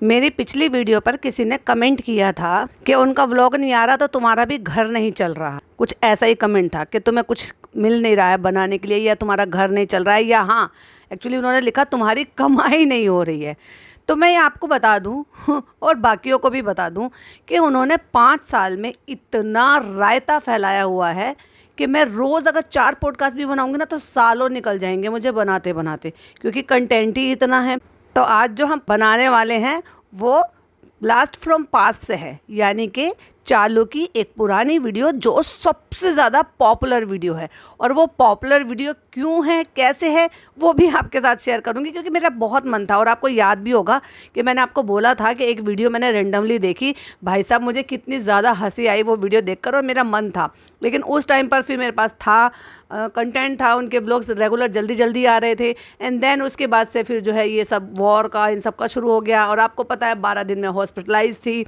मेरी पिछली वीडियो पर किसी ने कमेंट किया था कि उनका व्लॉग नहीं आ रहा तो तुम्हारा भी घर नहीं चल रहा। कुछ ऐसा ही कमेंट था कि तुम्हें कुछ मिल नहीं रहा है बनाने के लिए, या तुम्हारा घर नहीं चल रहा है, या हाँ एक्चुअली उन्होंने लिखा तुम्हारी कमाई नहीं हो रही है। तो मैं आपको बता दूं और बाकियों को भी बता दूं कि उन्होंने 5 साल में इतना रायता फैलाया हुआ है कि मैं रोज़ अगर 4 पॉडकास्ट भी बनाऊंगी ना तो सालों निकल जाएंगे मुझे बनाते बनाते, क्योंकि कंटेंट ही इतना है। तो आज जो हम बनाने वाले हैं वो ब्लास्ट फ्रॉम पास्ट से है, यानी कि चालू की एक पुरानी वीडियो जो सबसे ज़्यादा पॉपुलर वीडियो है। और वो पॉपुलर वीडियो क्यों है, कैसे है, वो भी आपके साथ शेयर करूंगी, क्योंकि मेरा बहुत मन था। और आपको याद भी होगा कि मैंने आपको बोला था कि एक वीडियो मैंने रेंडमली देखी, भाई साहब मुझे कितनी ज़्यादा हंसी आई वो वीडियो देखकर, और मेरा मन था। लेकिन उस टाइम पर फिर मेरे पास था कंटेंट था, उनके ब्लॉग्स रेगुलर जल्दी जल्दी आ रहे थे। एंड देन उसके बाद से फिर जो है ये सब वॉर का इन सब का शुरू हो गया, और आपको पता है 12 दिन में हॉस्पिटलाइज थी,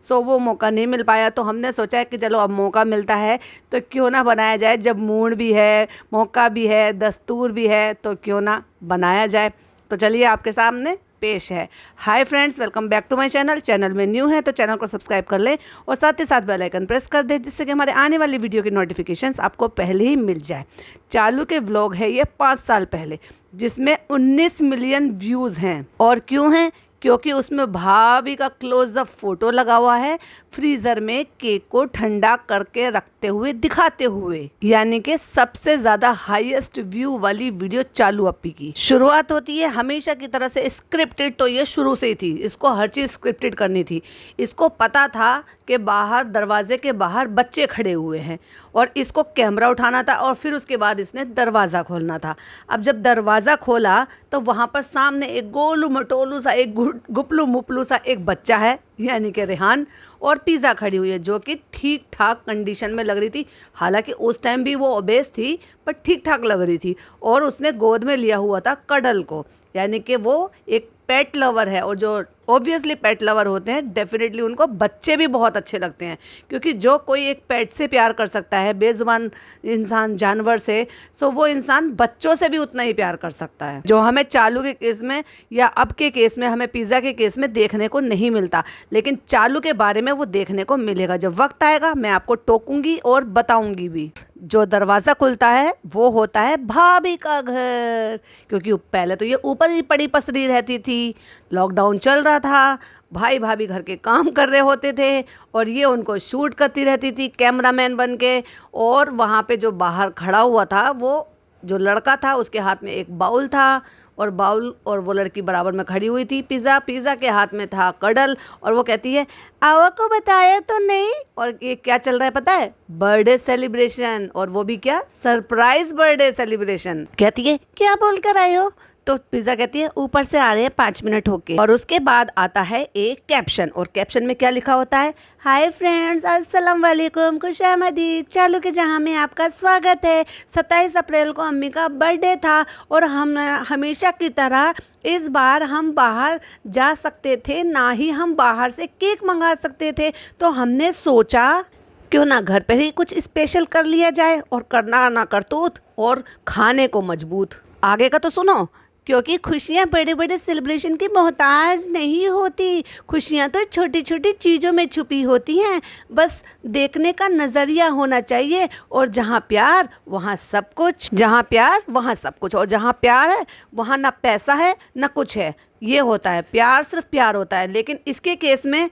सो वो मौका नहीं मिल पाया। तो हमने सोचा है कि चलो अब मौका मिलता है तो क्यों ना बनाया जाए, जब मूड भी है, मौका भी है, दस्तूर भी है, तो क्यों ना बनाया जाए। तो चलिए आपके सामने पेश है। Hi friends, welcome back to my channel. Channel में न्यू है तो चैनल को सब्सक्राइब कर लें और साथ ही साथ बेल आइकन प्रेस कर दें, जिससे कि हमारे आने वाली वीडियो की नोटिफिकेशंस आपको पहले ही मिल जाए। चालू के व्लॉग है ये 5 साल पहले, जिसमें 19 मिलियन व्यूज़ हैं। और क्यों हैं? क्योंकि उसमें भाभी का क्लोजअप फोटो लगा हुआ है, फ्रीज़र में केक को ठंडा करके रखते हुए दिखाते हुए, यानी कि सबसे ज़्यादा हाईएस्ट व्यू वाली वीडियो चालू अप्पी की। शुरुआत होती है हमेशा की तरह से स्क्रिप्टेड, तो ये शुरू से ही थी, इसको हर चीज़ स्क्रिप्टेड करनी थी। इसको पता था कि बाहर दरवाजे के बाहर बच्चे खड़े हुए हैं और इसको कैमरा उठाना था, और फिर उसके बाद इसने दरवाज़ा खोलना था। अब जब दरवाज़ा खोला तो वहाँ पर सामने एक गोलू मटोलू सा, एक गुपलू मुपलू सा एक बच्चा है, यानी कि रेहान, और पिज़्ज़ा खड़ी हुई है जो कि ठीक ठाक कंडीशन में लग रही थी। हालांकि उस टाइम भी वो ओबेस थी, पर ठीक ठाक लग रही थी। और उसने गोद में लिया हुआ था कडल को, यानी कि वो एक पेट लवर है। और जो ऑब्वियसली पेट लवर होते हैं डेफिनेटली उनको बच्चे भी बहुत अच्छे लगते हैं, क्योंकि जो कोई एक पेट से प्यार कर सकता है, बेजुबान इंसान जानवर से, सो वो इंसान बच्चों से भी उतना ही प्यार कर सकता है, जो हमें चालू के केस में या अब के केस में, हमें पिज़्ज़ा के केस में देखने को नहीं मिलता। लेकिन चालू के बारे में वो देखने को मिलेगा। जब वक्त आएगा मैं आपको टोकूंगी और बताऊंगी भी। जो दरवाज़ा खुलता है वो होता है भाभी का घर, क्योंकि पहले तो ये ऊपर ही पड़ी पसरी रहती थी, लॉकडाउन चल रहा था, भाई भाभी घर के काम कर रहे होते थे और ये उनको शूट करती रहती थी कैमरामैन बन के। और वहाँ पे जो बाहर खड़ा हुआ था वो जो लड़का था, उसके हाथ में एक बाउल था, और बाउल और वो लड़की बराबर में खड़ी हुई थी। पिज़्ज़ा के हाथ में था कडल, और वो कहती है आवा को बताया तो नहीं। और ये क्या चल रहा है पता है? बर्थडे सेलिब्रेशन, और वो भी क्या, सरप्राइज बर्थडे सेलिब्रेशन। कहती है क्या बोल कर आए हो? तो पिज़्ज़ा कहती है ऊपर से आ रहे हैं 5 मिनट होके। और उसके बाद आता है एक कैप्शन, और कैप्शन में क्या लिखा होता है? हाय फ्रेंड्स, अस्सलाम वालेकुम, खुशामदीद, चालू के जहां में आपका स्वागत है। 27 अप्रैल को अम्मी का बर्थडे था और हम हमेशा की तरह इस बार हम बाहर जा सकते थे, ना ही हम बाहर से केक मंगा सकते थे। तो हमने सोचा क्यों ना घर पर ही कुछ स्पेशल कर लिया जाए, और करना ना करतूत और खाने को मजबूत। आगे का तो सुनो, क्योंकि खुशियाँ बड़े बड़े सेलिब्रेशन की मोहताज नहीं होती, खुशियाँ तो छोटी छोटी चीज़ों में छुपी होती हैं। बस देखने का नज़रिया होना चाहिए, और जहाँ प्यार वहाँ सब कुछ, जहाँ प्यार वहाँ सब कुछ। और जहाँ प्यार है वहाँ ना पैसा है ना कुछ है, ये होता है प्यार, सिर्फ प्यार होता है। लेकिन इसके केस में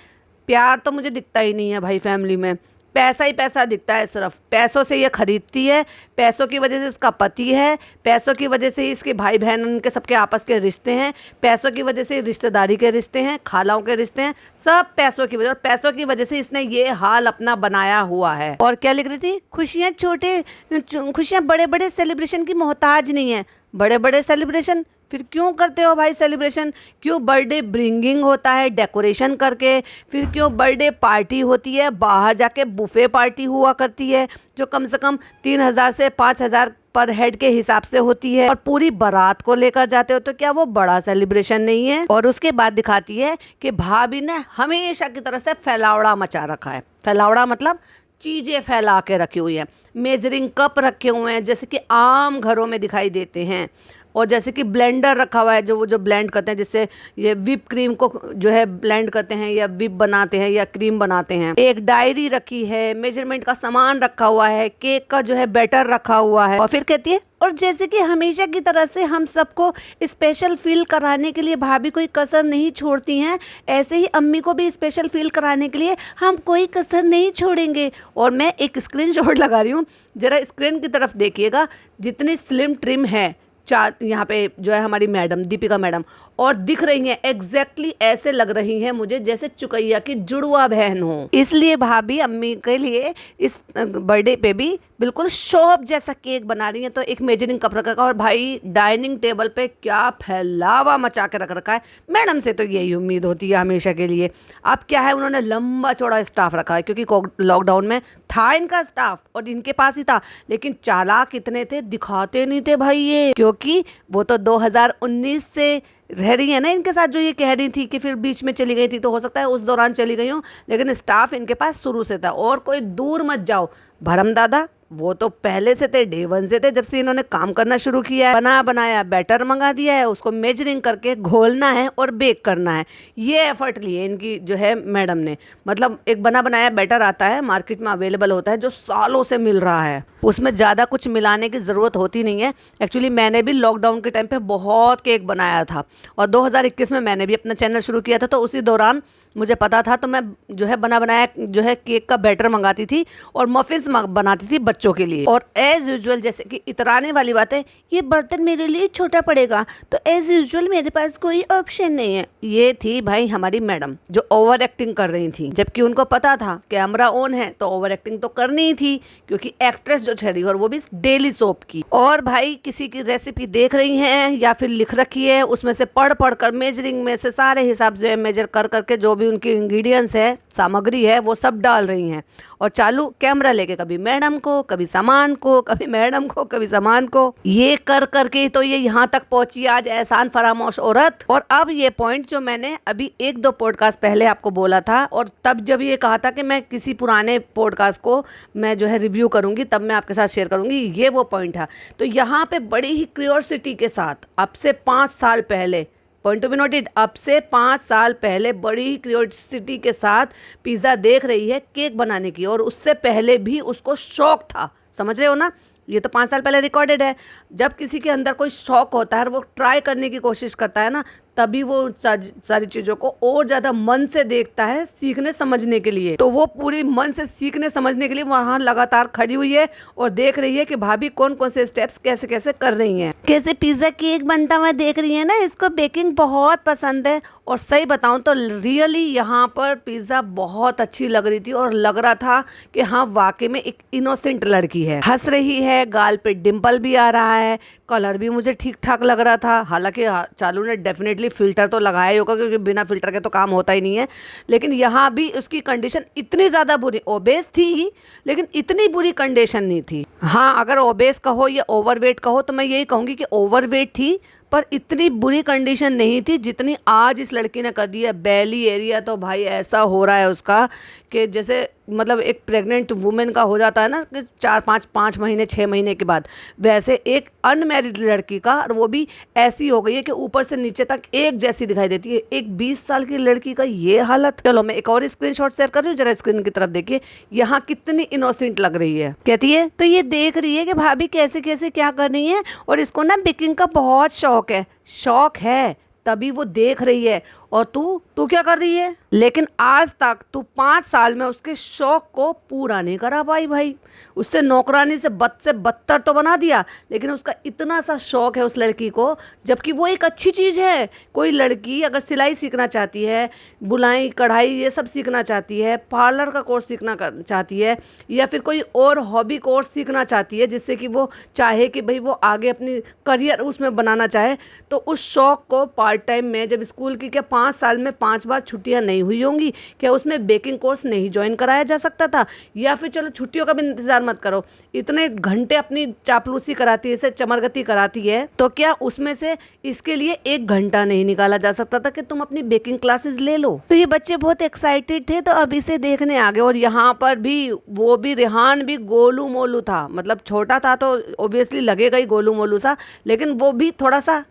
प्यार तो मुझे दिखता ही नहीं है भाई, फैमिली में पैसा ही पैसा दिखता है। सिर्फ पैसों से ये खरीदती है, पैसों की वजह से इसका पति है, पैसों की वजह से इसके भाई बहन उनके सबके आपस के रिश्ते हैं, पैसों की वजह से रिश्तेदारी के रिश्ते हैं, खालाओं के रिश्ते हैं, सब पैसों की वजह। और पैसों की वजह से इसने ये हाल अपना बनाया हुआ है। और क्या लिख रही थी? खुशियाँ बड़े बड़े सेलिब्रेशन की मोहताज नहीं है। बड़े बड़े सेलिब्रेशन फिर क्यों करते हो भाई सेलिब्रेशन? क्यों बर्थडे ब्रिंगिंग होता है डेकोरेशन करके? फिर क्यों बर्थडे पार्टी होती है बाहर जाके, बुफे पार्टी हुआ करती है जो कम से कम 3000 से 5000 पर हेड के हिसाब से होती है, और पूरी बारात को लेकर जाते हो? तो क्या वो बड़ा सेलिब्रेशन नहीं है? और उसके बाद दिखाती है कि भाभी ने हमेशा की तरह से फैलावड़ा मचा रखा है। फैलावड़ा मतलब चीज़ें फैला के रखी हुई है। मेजरिंग कप रखे हुए हैं जैसे कि आम घरों में दिखाई देते हैं, और जैसे कि ब्लेंडर रखा हुआ है, जो वो जो ब्लेंड करते हैं, जिससे ये व्हिप क्रीम को जो है ब्लेंड करते हैं या व्हिप बनाते हैं या क्रीम बनाते हैं। एक डायरी रखी है, मेजरमेंट का सामान रखा हुआ है, केक का जो है बैटर रखा हुआ है। और फिर कहती है, और जैसे कि हमेशा की तरह से हम सबको स्पेशल फील कराने के लिए भाभी कोई कसर नहीं छोड़ती हैं, ऐसे ही अम्मी को भी स्पेशल फील कराने के लिए हम कोई कसर नहीं छोड़ेंगे। और मैं एक स्क्रीनशॉट लगा रही हूँ, जरा स्क्रीन की तरफ देखिएगा, जितनी स्लिम ट्रिम है चार यहाँ पे जो है हमारी मैडम दीपिका मैडम, और दिख रही हैं एग्जैक्टली ऐसे लग रही हैं मुझे जैसे चुकैया की जुड़वा बहन हो। इसलिए भाभी अम्मी के लिए इस बर्थडे पे भी बिल्कुल शॉप जैसा केक बना रही हैं। तो एक मेजरिंग कप रखा है, और भाई डाइनिंग टेबल पे क्या फैलावा मचा के रख रखा है। मैडम से तो यही उम्मीद होती है हमेशा के लिए। अब क्या है, उन्होंने लंबा चौड़ा स्टाफ रखा है, क्योंकि लॉकडाउन में था इनका स्टाफ और इनके पास ही था, लेकिन चालाक इतने थे, दिखाते नहीं थे भाई ये, क्योंकि वो तो 2019 से रह रही है ना इनके साथ, जो ये कह रही थी कि फिर बीच में चली गई थी, तो हो सकता है उस दौरान चली गई हूँ, लेकिन स्टाफ इनके पास शुरू से था। और कोई दूर मत जाओ, भरम दादा वो तो पहले से थे, डे वन से थे, जब से इन्होंने काम करना शुरू किया है। बना बनाया बैटर मंगा दिया है, उसको मेजरिंग करके घोलना है और बेक करना है। ये एफर्ट लिए इनकी जो है मैडम ने। मतलब एक बना बनाया बैटर आता है, मार्केट में अवेलेबल होता है, जो सालों से मिल रहा है, उसमें ज़्यादा कुछ मिलाने की ज़रूरत होती नहीं है। एक्चुअली मैंने भी लॉकडाउन के टाइम पे बहुत केक बनाया था, और 2021 में मैंने भी अपना चैनल शुरू किया था, तो उसी दौरान मुझे पता था, तो मैं जो है बना बनाया जो है केक का बैटर मंगाती थी और मफिन्स बनाती थी बच्चों के लिए। और एज यूजुअल, जैसे कि इतराने वाली बात है, ये बर्तन मेरे लिए छोटा पड़ेगा, तो एज यूजुअल मेरे पास कोई ऑप्शन नहीं है। ये थी भाई हमारी मैडम, जो ओवर एक्टिंग कर रही थी, जबकि उनको पता था कैमरा ऑन है तो ओवर एक्टिंग तो करनी ही थी, क्योंकि एक्ट्रेस जो ठहरी, और वो भी डेली सोप की। और भाई किसी की रेसिपी देख रही हैं या फिर लिख रखी है, उसमें से पढ़ पढ़ कर मेजरिंग में से सारे हिसाब जो है मेजर कर करके जो भी उनकी इंग्रेडिएंट्स है, सामग्री है, वो सब डाल रही हैं। और चालू कैमरा लेके कभी मैडम को, कभी सामान को, कभी मैडम को, कभी सामान को, ये कर करके तो ये यहाँ तक पहुंची आज, एहसान फरामोश औरत। और अब ये पॉइंट जो मैंने अभी 1-2 पॉडकास्ट पहले आपको बोला था, और तब जब ये कहा था कि मैं किसी पुराने पॉडकास्ट को मैं जो है रिव्यू करूंगी, तब मैं आपके साथ शेयर करूंगी, ये वो पॉइंट था। तो यहाँ पे बड़ी ही क्यूरियोसिटी के साथ, अब से 5 साल पहले, पॉइंट टू बी नोटेड, अब से 5 साल पहले बड़ी क्यूरियोसिटी के साथ पिज़्ज़ा देख रही है केक बनाने की, और उससे पहले भी उसको शौक था। समझ रहे हो ना, ये तो 5 साल पहले रिकॉर्डेड है। जब किसी के अंदर कोई शौक होता है, वो ट्राई करने की कोशिश करता है ना, तभी वो सारी चीज़ों को और ज़्यादा मन से देखता है, सीखने समझने के लिए। तो वो पूरी मन से सीखने समझने के लिए वहाँ लगातार खड़ी हुई है और देख रही है कि भाभी कौन कौन से स्टेप्स कैसे कैसे कर रही हैं, कैसे पिज़्ज़ा केक बनता हुआ देख रही है ना। इसको बेकिंग बहुत पसंद है, और सही बताऊँ तो रियली यहाँ पर पिज़्ज़ा बहुत अच्छी लग रही थी, और लग रहा था कि हाँ वाकई में एक इनोसेंट लड़की है, हंस रही है, गाल पे डिम्पल भी आ रहा है, कलर भी मुझे ठीक ठाक लग रहा था। हालांकि चालू ने डेफिनेटली फिल्टर तो लगाया ही होगा, क्योंकि बिना फिल्टर के तो काम होता ही नहीं है। लेकिन यहाँ भी उसकी कंडीशन इतनी ज़्यादा बुरी, ओबेस थी ही, लेकिन इतनी बुरी कंडीशन नहीं थी। हाँ, अगर ओबेस कहो या ओवरवेट कहो तो मैं यही कहूँगी कि ओवरवेट थी, पर इतनी बुरी कंडीशन नहीं थी जितनी आज इस लड़की ने कर दी है। बेली एरिया तो भाई ऐसा हो रहा है उसका कि जैसे मतलब एक प्रेग्नेंट वुमेन का हो जाता है ना कि 4-5 महीने 6 महीने के बाद, वैसे एक अनमैरिड लड़की का, और वो भी ऐसी हो गई है कि ऊपर से नीचे तक एक जैसी दिखाई देती है। एक 20 साल की लड़की का ये हालत। चलो मैं एक और स्क्रीनशॉट शेयर कर रही हूँ, जरा स्क्रीन की तरफ देखिए, यहाँ कितनी इनोसेंट लग रही है। कहती है तो ये देख रही है कि भाभी कैसे कैसे क्या कर रही है, और इसको ना बेकिंग का बहुत शौक है, तभी वो देख रही है। और तू क्या कर रही है? लेकिन आज तक तू 5 साल में उसके शौक को पूरा नहीं करा पाई भाई। उससे नौकरानी से बदतर तो बना दिया, लेकिन उसका इतना सा शौक है उस लड़की को, जबकि वो एक अच्छी चीज़ है। कोई लड़की अगर सिलाई सीखना चाहती है, बुनाई कढ़ाई ये सब सीखना चाहती है, पार्लर का कोर्स सीखना चाहती है, या फिर कोई और हॉबी कोर्स सीखना चाहती है, जिससे कि वो चाहे कि भाई वो आगे अपनी करियर उसमें बनाना चाहे, तो उस शौक को पार्ट टाइम में, जब स्कूल की क्या 5 साल में 5 बार छुट्टियां नहीं हुई होंगी? क्या उसमें बेकिंग कोर्स नहीं ज्वाइन कराया जा सकता था? या फिर चलो छुट्टियों का भी इंतजार मत करो, इतने घंटे अपनी चापलूसी कराती है, इसे चमरगती कराती है, तो क्या उसमें से इसके लिए 1 घंटा नहीं निकाला जा सकता था कि तुम अपनी बेकिंग क्लासेस ले लो? तो ये बच्चे बहुत एक्साइटेड थे, तो अब इसे देखने आ गए। और यहाँ पर भी वो भी रेहान भी गोलू मोलू था, मतलब छोटा था तो ऑब्वियसली लगेगा ही गोलू मोलू सा, लेकिन वो भी थोड़ा सा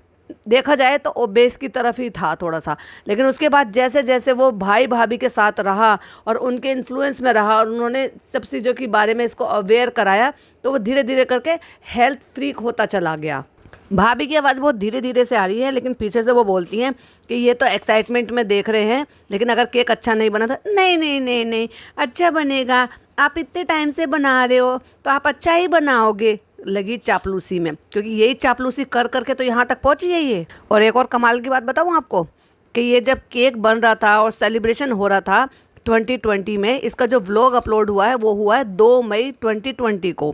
देखा जाए तो ओबेस की तरफ ही था थोड़ा सा। लेकिन उसके बाद जैसे जैसे वो भाई भाभी के साथ रहा और उनके इन्फ्लुएंस में रहा और उन्होंने सब चीज़ों के बारे में इसको अवेयर कराया, तो वो धीरे धीरे करके हेल्थ फ्रीक होता चला गया। भाभी की आवाज़ बहुत धीरे धीरे से आ रही है, लेकिन पीछे से वो बोलती हैं कि ये तो एक्साइटमेंट में देख रहे हैं, लेकिन अगर केक अच्छा नहीं बना था, नहीं नहीं नहीं नहीं अच्छा बनेगा, आप इतने टाइम से बना रहे हो तो आप अच्छा ही बनाओगे। लगी चापलूसी में, क्योंकि यही चापलूसी कर करके तो यहाँ तक पहुँची है ये। और एक और कमाल की बात बताऊँ आपको कि ये जब केक बन रहा था और सेलिब्रेशन हो रहा था 2020 में, इसका जो व्लॉग अपलोड हुआ है वो हुआ है 2 मई 2020 को,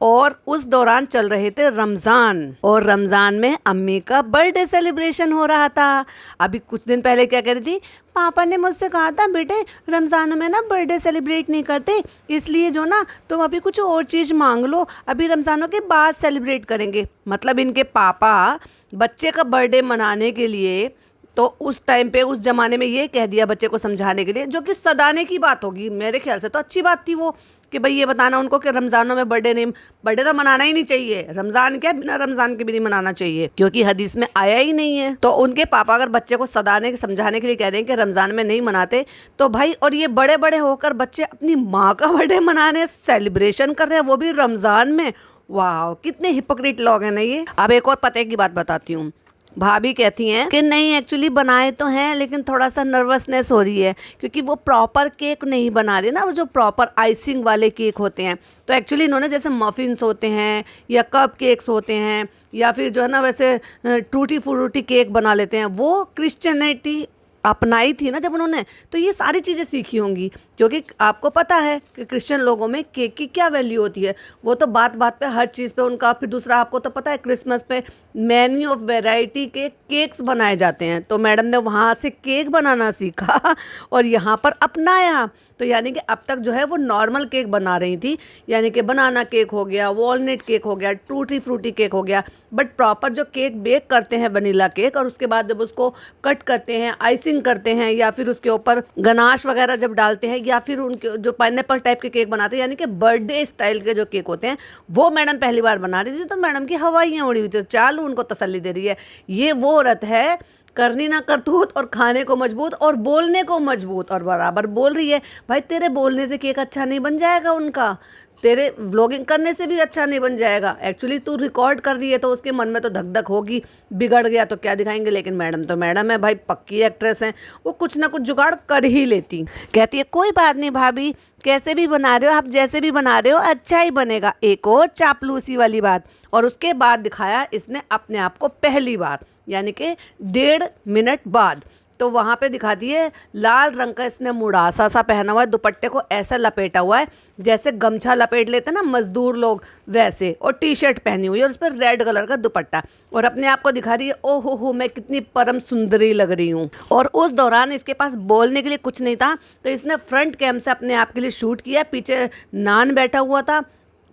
और उस दौरान चल रहे थे रमज़ान, और रमज़ान में अम्मी का बर्थडे सेलिब्रेशन हो रहा था। अभी कुछ दिन पहले क्या कह रही थी, पापा ने मुझसे कहा था बेटे रमज़ान में ना बर्थडे सेलिब्रेट नहीं करते, इसलिए जो ना तुम अभी कुछ और चीज़ मांग लो, अभी रमज़ानों के बाद सेलिब्रेट करेंगे। मतलब इनके पापा बच्चे का बर्थडे मनाने के लिए तो उस टाइम पे उस ज़माने में ये कह दिया बच्चे को समझाने के लिए, जो कि सदाने की बात होगी मेरे ख्याल से, तो अच्छी बात थी वो कि भाई ये बताना उनको कि रमज़ानों में बर्थडे तो मनाना ही नहीं चाहिए, रमज़ान क्या बिना रमज़ान के भी नहीं मनाना चाहिए, क्योंकि हदीस में आया ही नहीं है। तो उनके पापा अगर बच्चे को सदाने समझाने के लिए कह रहे हैं कि रमज़ान में नहीं मनाते, तो भाई और ये बड़े बड़े होकर बच्चे अपनी माँ का बर्थडे मनाने सेलिब्रेशन कर रहे हैं, वो भी रमज़ान में। वाह, कितने हिपोक्रेट लोग हैं ना ये। अब एक और पते की बात बताती हूँ। भाभी कहती हैं कि नहीं एक्चुअली बनाए तो हैं, लेकिन थोड़ा सा नर्वसनेस हो रही है, क्योंकि वो प्रॉपर केक नहीं बना रहे ना, वो जो प्रॉपर आइसिंग वाले केक होते हैं। तो एक्चुअली इन्होंने जैसे मफ़िन्स होते हैं या कप केक्स होते हैं या फिर जो है ना वैसे टूटी फ्रूटी केक बना लेते हैं, वो क्रिश्चियनिटी अपनाई थी ना जब उन्होंने, तो ये सारी चीज़ें सीखी होंगी, क्योंकि आपको पता है कि क्रिश्चियन लोगों में केक की क्या वैल्यू होती है। वो तो बात बात पे हर चीज़ पे उनका, फिर दूसरा आपको तो पता है क्रिसमस पे मैनी ऑफ वैरायटी के केक्स बनाए जाते हैं, तो मैडम ने वहाँ से केक बनाना सीखा और यहाँ पर अपनाया। तो यानी कि अब तक जो है वो नॉर्मल केक बना रही थी, यानी कि बनाना केक हो गया, वॉलनट केक हो गया, टूटी फ्रूटी केक हो गया, बट प्रॉपर जो केक बेक करते हैं वनीला केक, और उसके बाद जब उसको कट करते हैं, आइसिंग करते हैं, या फिर उसके ऊपर गनाश वगैरह जब डालते हैं, या फिर उनके जो पाइनएप्पल टाइप के केक बनाते हैं, यानी कि बर्थडे स्टाइल के जो केक होते हैं, वो मैडम पहली बार बना रही थी। तो मैडम की हवाइयाँ उड़ी हुई थी, चालू उनको तसल्ली दे रही है। ये वो औरत है करनी ना करतूत और खाने को मजबूत और बोलने को मजबूत, और बराबर बोल रही है। भाई तेरे बोलने से केक अच्छा नहीं बन जाएगा उनका, तेरे व्लॉगिंग करने से भी अच्छा नहीं बन जाएगा। एक्चुअली तू रिकॉर्ड कर रही है तो उसके मन में तो धक धक होगी, बिगड़ गया तो क्या दिखाएंगे, लेकिन मैडम तो मैडम है भाई, पक्की एक्ट्रेस हैं, वो कुछ ना कुछ जुगाड़ कर ही लेती। कहती है कोई बात नहीं भाभी, कैसे भी बना रहे हो आप, जैसे भी बना रहे हो अच्छा ही बनेगा। एक और चापलूसी वाली बात। और उसके बाद दिखाया इसने अपने आप को पहली बार, यानी कि 1.5 मिनट बाद, तो वहाँ पे दिखा दिए लाल रंग का इसने मुड़ासा सा पहना हुआ है, दुपट्टे को ऐसा लपेटा हुआ है जैसे गमछा लपेट लेते हैं ना मजदूर लोग वैसे, और टी शर्ट पहनी हुई है और उस पर रेड कलर का दुपट्टा, और अपने आप को दिखा रही है ओ हो मैं कितनी परम सुंदरी लग रही हूँ। और उस दौरान इसके पास बोलने के लिए कुछ नहीं था, तो इसने फ्रंट कैम से अपने आप के लिए शूट किया। पीछे नान बैठा हुआ था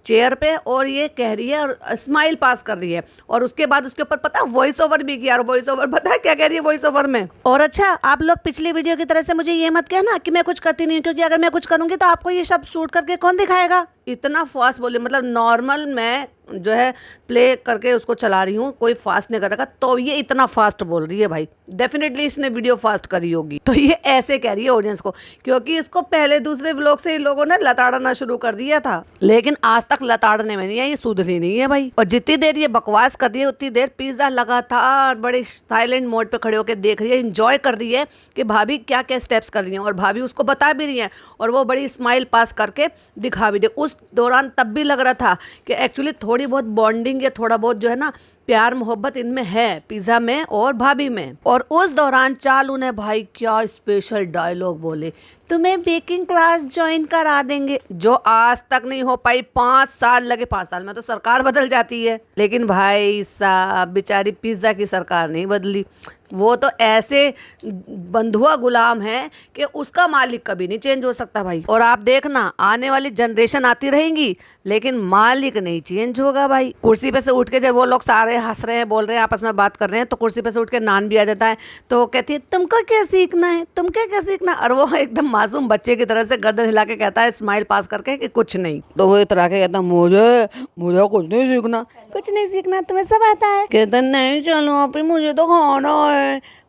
चेयर पे और ये कह रही है और स्माइल पास कर रही है, और उसके बाद उसके ऊपर पता वॉइस ओवर भी किया। और वॉइस ओवर पता है क्या कह रही है वॉइस ओवर में, और अच्छा आप लोग पिछली वीडियो की तरह से मुझे ये मत कहना कि मैं कुछ करती नहीं हूँ, क्योंकि अगर मैं कुछ करूँगी तो आपको ये सब शूट करके कौन दिखाएगा। इतना फास्ट बोले, मतलब नॉर्मल मैं जो है प्ले करके उसको चला रही हूँ, कोई फास्ट नहीं कर रखा, तो ये इतना फास्ट बोल रही है। भाई डेफिनेटली इसने वीडियो फास्ट करी होगी, तो ये ऐसे कह रही है ऑडियंस को, क्योंकि इसको पहले दूसरे व्लॉग से इन लोगों ने लताड़ना शुरू कर दिया था, लेकिन आज तक लताड़ने में नहीं है, ये सुधरी नहीं है भाई। और जितनी देर ये बकवास कर रही है उतनी देर पिज्जा लगातार बड़े साइलेंट मोड पे खड़े होकर देख रही है, इंजॉय कर रही है कि भाभी क्या क्या स्टेप्स कर रही हैं, और भाभी उसको बता भी रही है, और वो बड़ी स्माइल पास करके दिखा भी दे। उस दौरान तब भी लग रहा था कि एक्चुअली थोड़ी बहुत बॉन्डिंग या थोड़ा बहुत जो है ना प्यार मोहब्बत इनमें है, पिज्जा में और भाभी में। और उस दौरान चालू ने भाई क्या स्पेशल डायलॉग बोले, तुम्हें बेकिंग क्लास ज्वाइन करा देंगे, जो आज तक नहीं हो पाई। 5 साल लगे, 5 साल में तो सरकार बदल जाती है, लेकिन भाई साहब बेचारी पिज्जा की सरकार नहीं बदली। वो तो ऐसे बंधुआ गुलाम है कि उसका मालिक कभी नहीं चेंज हो सकता भाई। और आप देखना आने वाली जनरेशन आती रहेंगी, लेकिन मालिक नहीं चेंज होगा भाई। कुर्सी पे से उठ के जब वो लोग सारे हंस रहे हैं, बोल रहे हैं, आपस में बात कर रहे हैं, तो कुर्सी पे से उठ के नान भी आ जाता है, तो वो कहती है तुमको क्या सीखना है, तुम क्या सीखना। और वो एकदम मासूम बच्चे की तरह से गर्दन हिला के कहता है स्माइल पास करके कि कुछ नहीं। तो वो इतरा के कहता मुझे मुझे कुछ नहीं सीखना, कुछ नहीं सीखना, तुम्हें सब आता है। कहता नहीं चलो आप मुझे तो खाना है।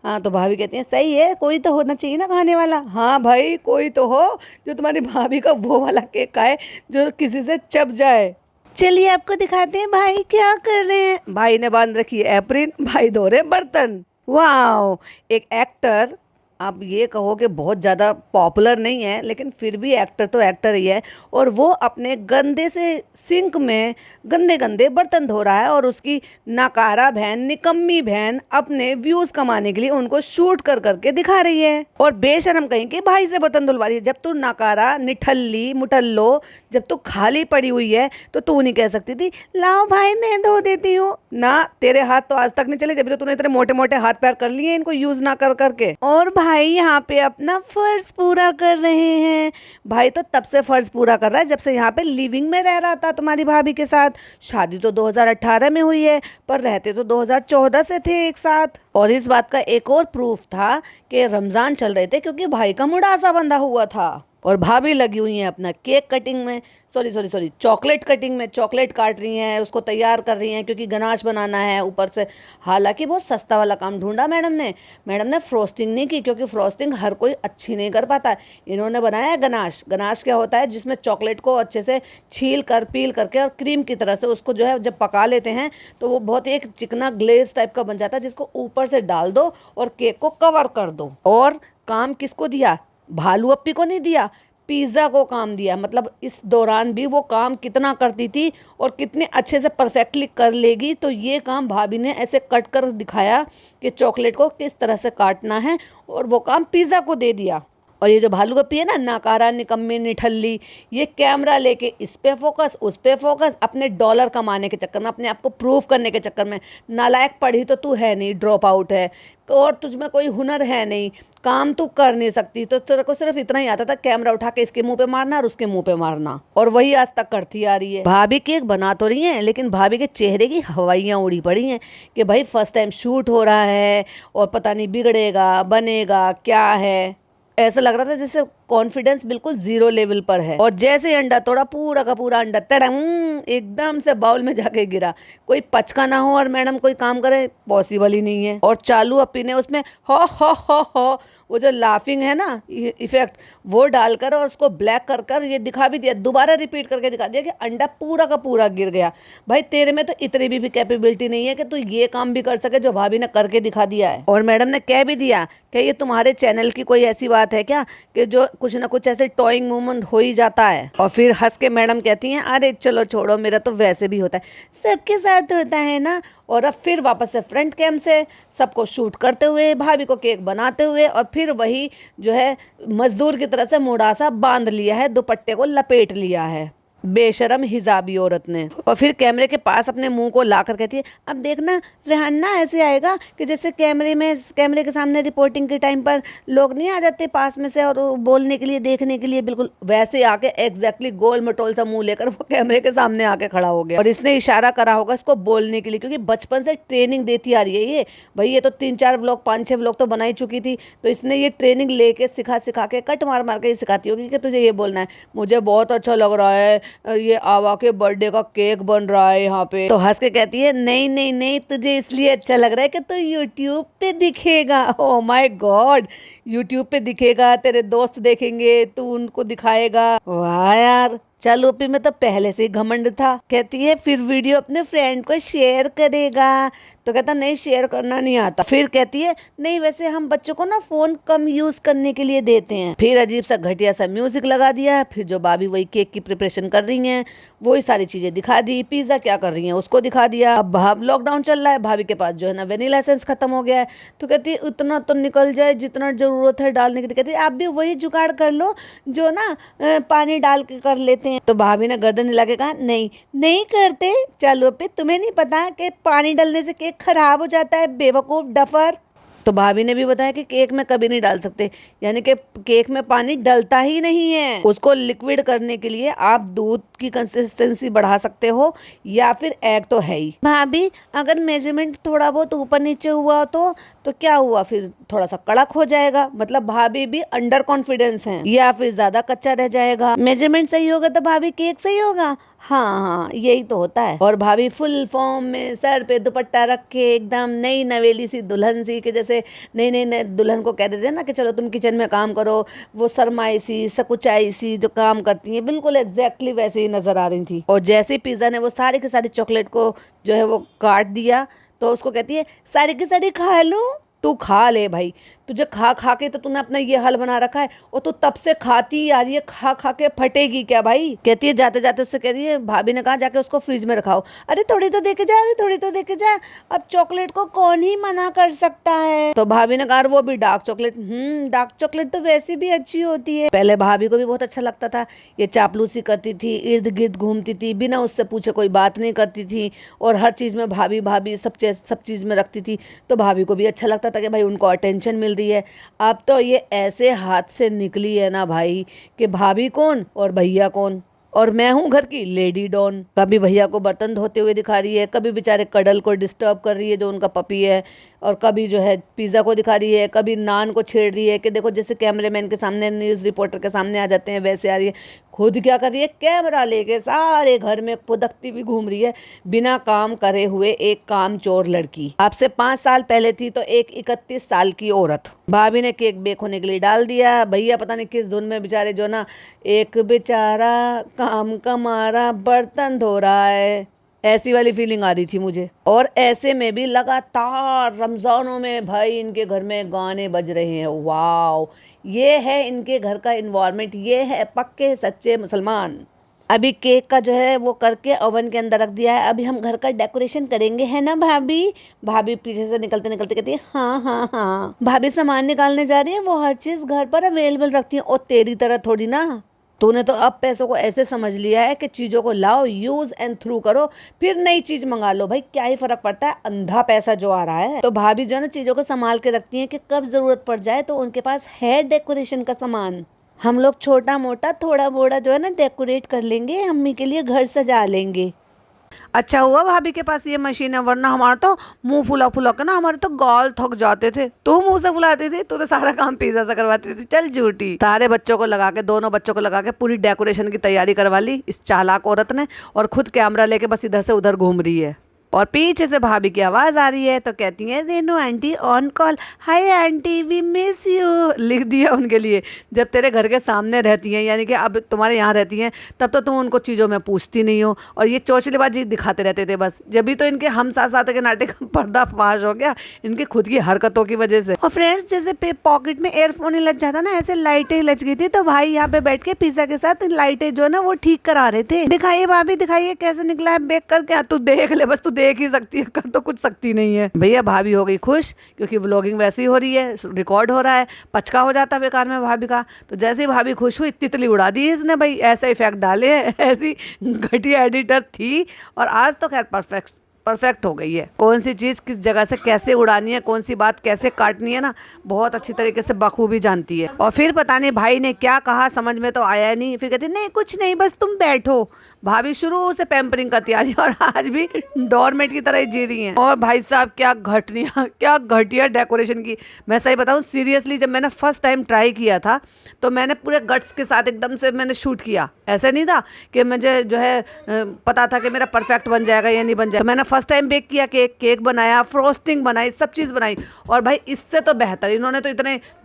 हाँ, तो भाभी कहती है सही है, कोई तो होना चाहिए ना खाने वाला। हाँ भाई कोई तो हो जो तुम्हारी भाभी का वो वाला केक खाए जो किसी से चप जाए। चलिए आपको दिखाते हैं भाई क्या कर रहे हैं। भाई ने बांध रखी है एप्रिन, भाई धो रहे बर्तन। वाह, एक एक्टर, आप ये कहो कि बहुत ज़्यादा पॉपुलर नहीं है, लेकिन फिर भी एक्टर तो एक्टर ही है, और वो अपने गंदे से सिंक में गंदे गंदे बर्तन धो रहा है, और उसकी नाकारा बहन, निकम्मी बहन अपने व्यूज़ कमाने के लिए उनको शूट कर करके दिखा रही है, और बेशरम कहीं कि भाई से बर्तन धुलवा रही है। जब तू नाकारा, निठल्ली, मुठल्लो, जब तू खाली पड़ी हुई है तो तू नहीं कह सकती थी लाओ भाई मैं धो देती हूँ ना। तेरे हाथ तो आज तक नहीं चले, जब तो तूने इतने मोटे मोटे हाथ पैर कर लिए इनको यूज़ ना कर करके। और भाई यहाँ पे अपना फर्ज पूरा कर रहे हैं। भाई तो तब से फर्ज पूरा कर रहा है जब से यहाँ पे लिविंग में रह रहा था तुम्हारी भाभी के साथ। शादी तो 2018 में हुई है, पर रहते तो 2014 से थे एक साथ। और इस बात का एक और प्रूफ था कि रमज़ान चल रहे थे, क्योंकि भाई का मुड़ासा बंधा हुआ था, और भाभी लगी हुई हैं अपना केक कटिंग में, सॉरी चॉकलेट कटिंग में, चॉकलेट काट रही हैं, उसको तैयार कर रही हैं, क्योंकि गनाश बनाना है ऊपर से। हालांकि बहुत सस्ता वाला काम ढूंढा मैडम ने फ्रोस्टिंग नहीं की, क्योंकि फ्रोस्टिंग हर कोई अच्छी नहीं कर पाता। इन्होंने बनाया है गनाश। गनाश क्या होता है, जिसमें चॉकलेट को अच्छे से छील कर, पील करके और क्रीम की तरह से उसको जो है जब पका लेते हैं तो वो बहुत ही एक चिकना ग्लेज टाइप का बन जाता है, जिसको ऊपर से डाल दो और केक को कवर कर दो। और काम किसको दिया, भालू अप्पी को नहीं दिया, पिज़्ज़ा को काम दिया। मतलब इस दौरान भी वो काम कितना करती थी और कितने अच्छे से परफेक्टली कर लेगी, तो ये काम भाभी ने ऐसे कट कर दिखाया कि चॉकलेट को किस तरह से काटना है, और वो काम पिज़्ज़ा को दे दिया। और ये जो भालू गप्पी है ना, नाकारा, निकम्मी, निठल्ली, ये कैमरा लेके इस पे फोकस, उस पे फोकस, अपने डॉलर कमाने के चक्कर में, अपने आप को प्रूव करने के चक्कर में। नालायक पढ़ी तो तू है नहीं, ड्रॉप आउट है, और तुझमें कोई हुनर है नहीं, काम तू कर नहीं सकती, तो तेरे को सिर्फ इतना ही आता था कैमरा उठा के इसके मुंह पे मारना और उसके मुंह पे मारना, और वही आज तक करती आ रही है। भाभी केक बना तो रही है, लेकिन भाभी के चेहरे की हवाइयाँ उड़ी पड़ी हैं कि भाई फर्स्ट टाइम शूट हो रहा है और पता नहीं बिगड़ेगा, बनेगा क्या है। ऐसा लग रहा था जैसे कॉन्फिडेंस बिल्कुल 0 लेवल पर है। और जैसे अंडा तोड़ा, पूरा का पूरा अंडा तड़ंग एकदम से बाउल में जाके गिरा। कोई पचका ना हो और मैडम कोई काम करे, पॉसिबल ही नहीं है। और चालू अपी ने उसमें हो वो जो लाफिंग है ना इफेक्ट, वो डालकर और उसको ब्लैक कर कर ये दिखा भी दिया, दोबारा रिपीट करके दिखा दिया कि अंडा पूरा का पूरा गिर गया। भाई तेरे में तो इतनी भी कैपेबिलिटी नहीं है कि तू ये काम भी कर सके जो भाभी ने करके दिखा दिया है। और मैडम ने कह भी दिया कि ये तुम्हारे चैनल की कोई ऐसी बात है क्या कि जो कुछ ना कुछ ऐसे टॉइंग मूवमेंट हो ही जाता है। और फिर हंस के मैडम कहती हैं अरे चलो छोड़ो, मेरा तो वैसे भी होता है, सबके साथ होता है ना। और अब फिर वापस से फ्रंट कैम से सबको शूट करते हुए, भाभी को केक बनाते हुए, और फिर वही जो है मजदूर की तरह से मुड़ासा बांध लिया है, दुपट्टे को लपेट लिया है बेशरम हिजाबी औरत ने। और फिर कैमरे के पास अपने मुंह को लाकर कहती है अब देखना रेहाना ऐसे आएगा कि जैसे कैमरे के सामने रिपोर्टिंग के टाइम पर लोग नहीं आ जाते पास में से और बोलने के लिए, देखने के लिए, बिल्कुल वैसे आके एग्जैक्टली गोल मटोल सा मुंह लेकर वो कैमरे के सामने आके खड़ा हो गया। और इसने इशारा करा होगा इसको बोलने के लिए, क्योंकि बचपन से ट्रेनिंग देती आ रही है ये। भाई ये तो 3-4 व्लॉग, 5-6 व्लॉग तो बना ही चुकी थी, तो इसने ये ट्रेनिंग लेके सिखा के कट मार मार के सिखाती होगी कि तुझे ये बोलना है, मुझे बहुत अच्छा लग रहा है, ये आवा के बर्थडे का केक बन रहा है यहाँ पे। तो हंस के कहती है नहीं नहीं नहीं, तुझे इसलिए अच्छा लग रहा है कि तू यूट्यूब पे दिखेगा। ओह माय गॉड, यूट्यूब पे दिखेगा, तेरे दोस्त देखेंगे, तू उनको दिखाएगा। वाह यार, चल ओपी में तो पहले से ही घमंड था। कहती है फिर वीडियो अपने फ्रेंड को शेयर करेगा, तो कहता नहीं शेयर करना नहीं आता। फिर कहती है नहीं वैसे हम बच्चों को ना फोन कम यूज करने के लिए देते हैं। फिर अजीब सा घटिया सा म्यूजिक लगा दिया। फिर जो भाभी वही केक की प्रिपरेशन कर रही हैं वही सारी चीजें दिखा दी। पिज्जा क्या कर रही हैं उसको दिखा दिया। अब लॉकडाउन चल रहा है, भाभी के पास जो है ना वेनिला एसेंस खत्म हो गया है, तो कहती है उतना तो निकल जाए जितना जरूरत है डालने की। कहती है आप भी वही जुगाड़ कर लो जो ना पानी डाल के कर लेते हैं। तो भाभी ने गर्दन हिला के कहा नहीं नहीं करते। चलो पे तुम्हें नहीं पता कि पानी डालने से केक खराब हो जाता है बेवकूफ डफर। तो भाभी ने भी बताया कि केक में कभी नहीं डाल सकते, यानी कि केक में पानी डलता ही नहीं है। उसको लिक्विड करने के लिए आप दूध की कंसिस्टेंसी बढ़ा सकते हो या फिर एग तो है ही। भाभी अगर मेजरमेंट थोड़ा बहुत ऊपर नीचे हुआ तो क्या हुआ, फिर थोड़ा सा कड़क हो जाएगा। मतलब भाभी भी अंडर कॉन्फिडेंस है, या फिर ज्यादा कच्चा रह जाएगा। मेजरमेंट सही होगा तो भाभी केक सही होगा। हाँ यही तो होता है। और भाभी फुल फॉर्म में सर पे दुपट्टा रखे एकदम नई नवेली सी दुल्हन सी, के जैसे नई नई दुल्हन को कह देते हैं ना कि चलो तुम किचन में काम करो, वो शर्माई सी सकुचाई सी जो काम करती है, बिल्कुल एग्जैक्टली वैसे ही नजर आ रही थी। और जैसे ही पिज्जा ने वो सारी की सारी चॉकलेट को जो है वो काट दिया, तो उसको कहती है सारी की सारी खा लूं। तू खा ले भाई, तुझे खा खा के तो तूने अपना ये हाल बना रखा है, और तू तब से खाती आ रही है, खा खा के फटेगी क्या भाई। कहती है जाते जाते उससे कहती है भाभी ने कहा जाके उसको फ्रिज में रखाओ। अरे थोड़ी तो देके जा, अरे थोड़ी तो देके जा, अब चॉकलेट को कौन ही मना कर सकता है। तो भाभी ने कहा वो भी डार्क चॉकलेट। डार्क चॉकलेट तो वैसे भी अच्छी होती है। पहले भाभी को भी बहुत अच्छा लगता था, ये चापलूसी करती थी, इर्द गिर्द घूमती थी, बिना उससे पूछे कोई बात नहीं करती थी, और हर चीज में भाभी भाभी सब चीज में रखती थी। तो भाभी को भी अच्छा लगता था कि भाई उनको अटेंशन मिल रही है। अब तो ये ऐसे हाथ से निकली है ना भाई कि भाभी कौन और भैया कौन, और मैं हूँ घर की लेडी डॉन। कभी भैया को बर्तन धोते हुए दिखा रही है, कभी बेचारे कडल को डिस्टर्ब कर रही है जो उनका पपी है, और कभी जो है पिज्जा को दिखा रही है, कभी नान को छेड़ रही है कि देखो जैसे कैमरामैन के सामने न्यूज रिपोर्टर के सामने आ जाते हैं वैसे आ रही है। खुद क्या कर रही है, कैमरा लेके सारे घर में पुदकती भी घूम रही है, बिना काम करे हुए एक काम चोर लड़की। आपसे 5 साल पहले थी तो एक 31 साल की औरत। भाभी ने केक बेक होने के लिए डाल दिया। भैया पता नहीं किस धुन में बेचारे जो ना, एक बेचारा काम का मारा बर्तन धो रहा है, ऐसी वाली फीलिंग आ रही थी मुझे। और ऐसे में भी लगातार रमजानों में भाई इनके घर में गाने बज रहे हैं। वाओ, ये है इनके घर का इन्वायरमेंट, ये है पक्के सच्चे मुसलमान। अभी केक का जो है वो करके ओवन के अंदर रख दिया है, अभी हम घर का डेकोरेशन करेंगे, है ना भाभी। भाभी पीछे से निकलते निकलते कहती है हाँ हाँ हाँ। भाभी सामान निकालने जा रही है, वो हर चीज घर पर अवेलेबल रखती है, और तेरी तरह थोड़ी ना। तूने तो अब पैसों को ऐसे समझ लिया है कि चीजों को लाओ, यूज एंड थ्रू करो, फिर नई चीज मंगा लो। भाई क्या ही फर्क पड़ता है, अंधा पैसा जो आ रहा है। तो भाभी जो है ना चीजों को संभाल के रखती हैं कि कब जरूरत पड़ जाए तो उनके पास है डेकोरेशन का सामान। हम लोग छोटा मोटा थोड़ा बोड़ा जो है ना डेकोरेट कर लेंगे, अम्मी के लिए घर सजा लेंगे। अच्छा हुआ भाभी के पास ये मशीन है, वरना हमारा तो मुंह फुला फुला के ना हमारे तो गाल थक जाते थे। तू मुंह से फुलाती थी, तू तो सारा काम पिज्जा से करवाती थी। चल झूठी। सारे बच्चों को लगा के, दोनों बच्चों को लगा के पूरी डेकोरेशन की तैयारी करवा ली इस चालाक औरत ने, और खुद कैमरा लेके बस इधर से उधर घूम रही है। और पीछे से भाभी की आवाज आ रही है तो कहती है Renu aunty on call, hi aunty we miss you, लिख दिया उनके लिए। जब तेरे घर के सामने रहती हैं, यानी कि अब तुम्हारे यहाँ रहती हैं, तब तो तुम उनको चीज़ों में पूछती नहीं हो, और ये चौचलेबाजी दिखाते रहते थे बस। जब भी तो इनके हम साथ साथ के नाटक का पर्दाफाश हो गया इनकी खुद की हरकतों की वजह से। और फ्रेंड्स जैसे पॉकेट में एयरफोन ही लग जाता ना, ऐसे लाइटें लग गई थी, तो भाई यहाँ पे बैठ के पिज्जा के साथ लाइटें जो है ना वो ठीक करा रहे थे। दिखाइए भाभी दिखाइए कैसे निकला है बेक करके। तू देख ले बस, तू देख ही सकती है, कर तो कुछ सकती नहीं है। भैया भाभी हो गई खुश, क्योंकि व्लॉगिंग वैसे ही हो रही है, रिकॉर्ड हो रहा है, पचका हो जाता बेकार में भाभी का। तो जैसे ही भाभी खुश हुई तितली उड़ा दी इसने, भाई ऐसे इफेक्ट डाले हैं, ऐसी घटिया एडिटर थी। और आज तो खैर परफेक्ट हो गई है, कौन सी चीज़ किस जगह से कैसे उड़ानी है, कौन सी बात कैसे काटनी है ना, बहुत अच्छी तरीके से बखूबी जानती है। और फिर पता नहीं भाई ने क्या कहा, समझ में तो आया नहीं। फिर कहती नहीं कुछ नहीं बस तुम बैठो। भाभी शुरू से पैम्परिंग करती आ रही है, और आज भी डोरमेट की तरह ही जी रही हैं। और भाई साहब क्या घटिया डेकोरेशन की। मैं सही बताऊँ सीरियसली, जब मैंने फर्स्ट टाइम ट्राई किया था तो मैंने पूरे गट्स के साथ एकदम से मैंने शूट किया। ऐसे नहीं था कि मुझे जो है पता था कि मेरा परफेक्ट बन जाएगा या नहीं बन जाएगा। मैंने फर्स्ट टाइम बेक किया केक, केक बनाया, फ्रोस्टिंग बनाई, सब चीज़ बनाई। और भाई इससे तो बेहतर इन्होंने तो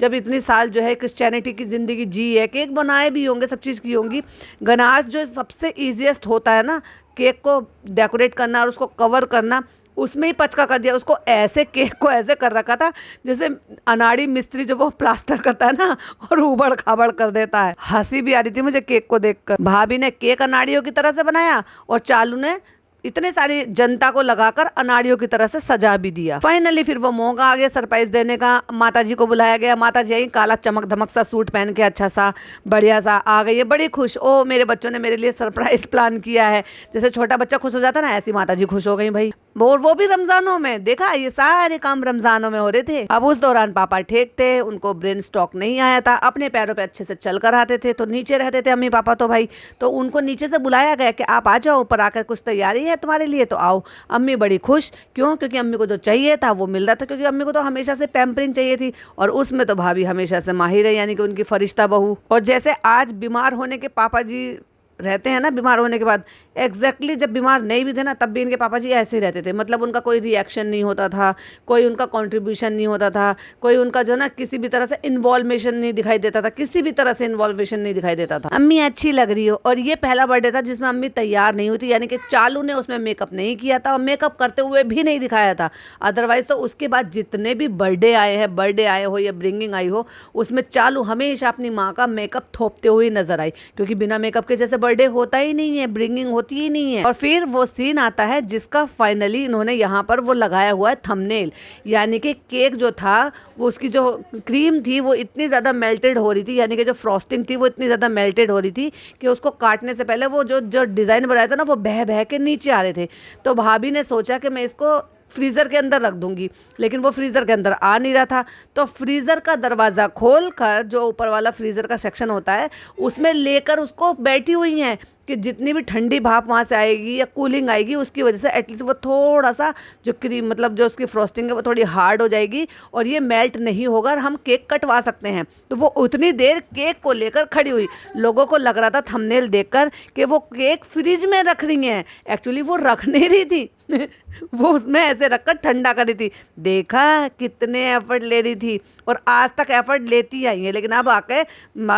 जब इतनी साल जो है क्रिश्चियनिटी की ज़िंदगी जी है, केक बनाए भी होंगे, सब चीज़ की होंगी। गनाश जो सबसे ईजीएस्ट होता है ना केक को डेकोरेट करना और उसको कवर करना, उसमें ही पचका कर दिया। उसको ऐसे केक को ऐसे कर रखा था जैसे अनाड़ी मिस्त्री जब वो प्लास्टर करता है ना और उबड़ खाबड़ कर देता है। हंसी भी आ रही थी मुझे केक को देखकर। भाभी ने केक अनाड़ियों की तरह से बनाया और चालू ने इतने सारी जनता को लगाकर अनाड़ियों की तरह से सजा भी दिया। फाइनली फिर वो मौका आ गया सरप्राइज देने का। माता जी को बुलाया गया। माता जी आई, काला चमक धमक सा सूट पहन के, अच्छा सा बढ़िया सा आ गई है, बड़ी खुश। ओ मेरे बच्चों ने मेरे लिए सरप्राइज प्लान किया है। जैसे छोटा बच्चा खुश हो जाता ना, ऐसी माता जी खुश हो गई भाई। और वो भी रमजानों में। देखा, ये सारे काम रमजानों में हो रहे थे। अब उस दौरान पापा ठीक थे, उनको ब्रेन स्ट्रोक नहीं आया था, अपने पैरों पे अच्छे से चल कर आते थे। तो नीचे रहते थे अम्मी पापा तो भाई, तो उनको नीचे से बुलाया गया कि आप आ जाओ, ऊपर आकर कुछ तैयारी है तुम्हारे लिए, तो आओ। अम्मी बड़ी खुश, क्यों? क्योंकि अम्मी को जो चाहिए था वो मिल रहा था, क्योंकि अम्मी को तो हमेशा से पैम्परिंग चाहिए थी और उसमें तो भाभी हमेशा से माहिर है, यानी कि उनकी फरिश्ता बहू। और जैसे आज बीमार होने के पापा जी रहते हैं ना, बीमार होने के बाद, एग्जैक्टली जब बीमार नहीं भी थे ना तब भी इनके पापा जी ऐसे ही रहते थे। मतलब उनका कोई रिएक्शन नहीं होता था, कोई उनका कंट्रीब्यूशन नहीं होता था, कोई उनका जो है ना किसी भी तरह से इन्वॉल्वेशन नहीं दिखाई देता था, किसी भी तरह से इन्वॉल्वेशन नहीं दिखाई देता था। अम्मी अच्छी लग रही हो। और ये पहला बर्थडे था जिसमें अम्मी तैयार नहीं हुई थी, यानी कि चालू ने उसमें मेकअप नहीं किया था और मेकअप करते हुए भी नहीं दिखाया था। अदरवाइज तो उसके बाद जितने भी बर्थडे आए हो या ब्रिंगिंग आई हो, उसमें चालू हमेशा अपनी माँ का मेकअप थोपते हुए नजर आई, क्योंकि बिना मेकअप के जैसे बर्थडे होता ही नहीं है, ब्रिंगिंग होती ही नहीं है। और फिर वो सीन आता है जिसका फाइनली इन्होंने यहाँ पर वो लगाया हुआ है थंबनेल, यानी कि केक जो था वो उसकी जो क्रीम थी वो इतनी ज़्यादा मेल्टेड हो रही थी, यानी कि जो फ्रॉस्टिंग थी वो इतनी ज़्यादा मेल्टेड हो रही थी कि उसको काटने से पहले वो जो डिज़ाइन बनाया था ना वो बह बह के नीचे आ रहे थे। तो भाभी ने सोचा कि मैं इसको फ्रीज़र के अंदर रख दूंगी, लेकिन वो फ्रीज़र के अंदर आ नहीं रहा था। तो फ्रीज़र का दरवाज़ा खोलकर, जो ऊपर वाला फ्रीज़र का सेक्शन होता है, उसमें लेकर उसको बैठी हुई हैं कि जितनी भी ठंडी भाप वहाँ से आएगी या कूलिंग आएगी उसकी वजह से एटलीस्ट वो थोड़ा सा जो क्रीम, मतलब जो उसकी फ्रॉस्टिंग है वो थोड़ी हार्ड हो जाएगी और ये मेल्ट नहीं होगा और हम केक कटवा सकते हैं। तो वो उतनी देर केक को लेकर खड़ी हुई। लोगों को लग रहा था थंबनेल देखकर कि वो केक फ्रिज में रख रही हैं, एक्चुअली वो रख नहीं रही थी वो उसमें ऐसे रखकर ठंडा कर रही थी। देखा कितने एफर्ट ले रही थी, और आज तक एफर्ट लेती आई है, लेकिन अब आके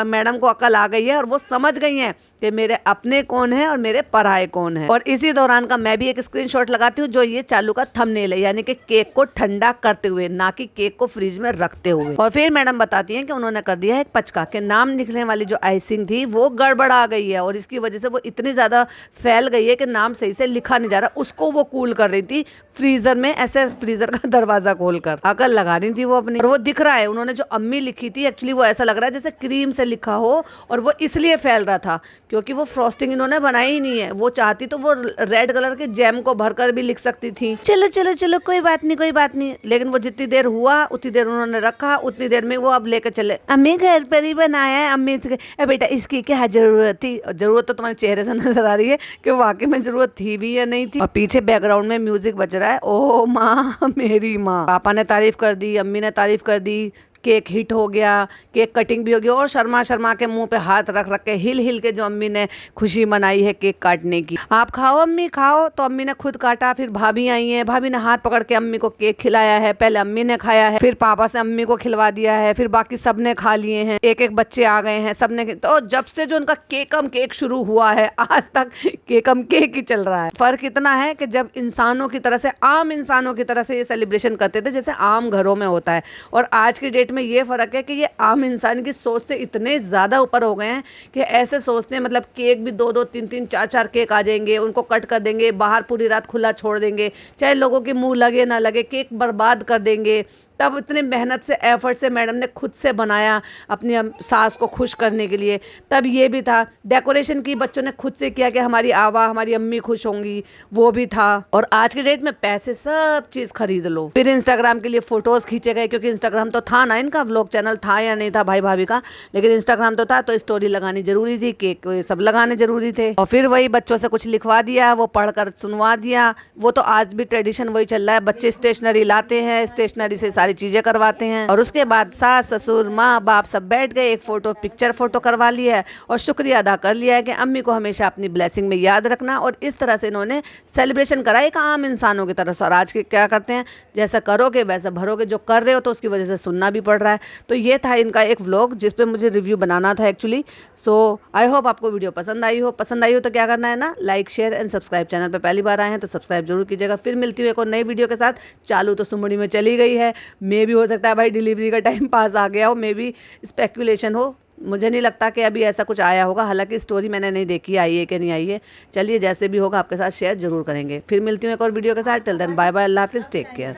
मैडम को अकल आ गई है और वो समझ गई हैं कि मेरे अपने कौन है और मेरे पराये कौन है। और इसी दौरान का मैं भी एक स्क्रीनशॉट लगाती हूँ जो ये चालू का थंबनेल है, यानी कि केक को ठंडा करते हुए, ना कि केक को फ्रिज में रखते हुए। और फिर मैडम बताती हैं कि उन्होंने कर दिया है एक पचका, के नाम लिखने वाली जो आइसिंग थी वो गड़बड़ आ गई है और इसकी वजह से वो इतनी ज्यादा फैल गई है कि नाम सही से लिखा नहीं जा रहा। उसको वो कूल कर रही थी फ्रीजर में, ऐसे फ्रीजर का दरवाजा खोलकर अकल लगा रही थी वो अपनी। और वो दिख रहा है उन्होंने जो अम्मी लिखी थी, एक्चुअली वो ऐसा लग रहा है जैसे क्रीम से लिखा हो, और वो इसलिए फैल रहा था क्योंकि वो फ्रॉस्टिंग इन्होंने बनाई ही नहीं है। वो चाहती तो वो रेड कलर के जैम को भरकर भी लिख सकती थी। चलो चलो चलो कोई बात नहीं, कोई बात नहीं। लेकिन वो जितनी देर हुआ उतनी देर उन्होंने रखा, उतनी देर में वो अब लेकर चले। अम्मी घर पर ही बनाया है। अम्मी बेटा इसकी क्या जरूरत थी? जरूरत तो तुम्हारे चेहरे से नजर आ रही है कि वाकई में जरूरत थी भी या नहीं थी। और पीछे बैकग्राउंड में म्यूजिक बज रहा है, ओ माँ मेरी माँ। पापा ने तारीफ कर दी, अम्मी ने तारीफ कर दी, केक हिट हो गया, केक कटिंग भी हो गया, और शर्मा शर्मा के मुंह पे हाथ रख रख के हिल हिल के जो अम्मी ने खुशी मनाई है केक काटने की। आप खाओ अम्मी खाओ। तो अम्मी ने खुद काटा, फिर भाभी आई है, भाभी ने हाथ पकड़ के अम्मी को केक खिलाया है। पहले अम्मी ने खाया है, फिर पापा से अम्मी को खिलवा दिया है, फिर बाकी सब ने खा लिए हैं। एक एक बच्चे आ गए हैं, सबने। तो जब से जो उनका केकम केक शुरू हुआ है आज तक केकम केक ही चल रहा है। फर्क इतना है कि जब इंसानों की तरह से, आम इंसानों की तरह से ये सेलिब्रेशन करते थे जैसे आम घरों में होता है, और आज की डेट में ये फ़र्क है कि ये आम इंसान की सोच से इतने ज़्यादा ऊपर हो गए हैं कि ऐसे सोचते हैं, मतलब केक भी 2-2, 3-3, 4-4 केक आ जाएंगे, उनको कट कर देंगे, बाहर पूरी रात खुला छोड़ देंगे, चाहे लोगों के मुंह लगे ना लगे, केक बर्बाद कर देंगे। तब इतने मेहनत से, एफर्ट से मैडम ने खुद से बनाया अपनी सास को खुश करने के लिए। तब ये भी था, डेकोरेशन की बच्चों ने खुद से किया कि हमारी आवा, हमारी अम्मी खुश होंगी, वो भी था। और आज के डेट में पैसे सब चीज़ खरीद लो। फिर इंस्टाग्राम के लिए फ़ोटोज़ खींचे गए, क्योंकि इंस्टाग्राम तो था ना, इनका व्लॉग चैनल था या नहीं था भाई भाभी का, लेकिन इंस्टाग्राम तो था, तो स्टोरी लगानी जरूरी थी, केक सब लगाने जरूरी थे। और फिर वही बच्चों से कुछ लिखवा दिया, वो पढ़कर सुनवा दिया। वो तो आज भी ट्रेडिशन वही चल रहा है, बच्चे स्टेशनरी लाते हैं, स्टेशनरी से सारी सारी चीज़ें करवाते हैं। और उसके बाद सास ससुर माँ बाप सब बैठ गए, एक पिक्चर फोटो करवा लिया है और शुक्रिया अदा कर लिया है कि अम्मी को हमेशा अपनी ब्लेसिंग में याद रखना। और इस तरह से इन्होंने सेलिब्रेशन करा एक आम इंसानों की तरह से। और आज के क्या करते हैं, जैसा करोगे वैसा भरोगे, जो कर रहे हो तो उसकी वजह से सुनना भी पड़ रहा है। तो ये था इनका एक व्लॉग जिस पे मुझे रिव्यू बनाना था एक्चुअली। सो आई होप आपको वीडियो पसंद आई हो। पसंद आई हो तो क्या करना है ना, like share and subscribe. Channel पे पहली बार आए हैं तो सब्सक्राइब जरूर कीजिएगा। फिर मिलती हूँ एक और नई वीडियो के साथ। चालू तो सुमड़ी में चली गई है, मे भी हो सकता है भाई डिलीवरी का टाइम पास आ गया हो, मे भी स्पेकुलेशन हो, मुझे नहीं लगता कि अभी ऐसा कुछ आया होगा। हालांकि स्टोरी मैंने नहीं देखी आई है कि नहीं आई है। चलिए जैसे भी होगा आपके साथ शेयर जरूर करेंगे। फिर मिलती हूँ एक और वीडियो के साथ। टिल देन बाय बाय, अल्लाह हाफिज़, टेक केयर।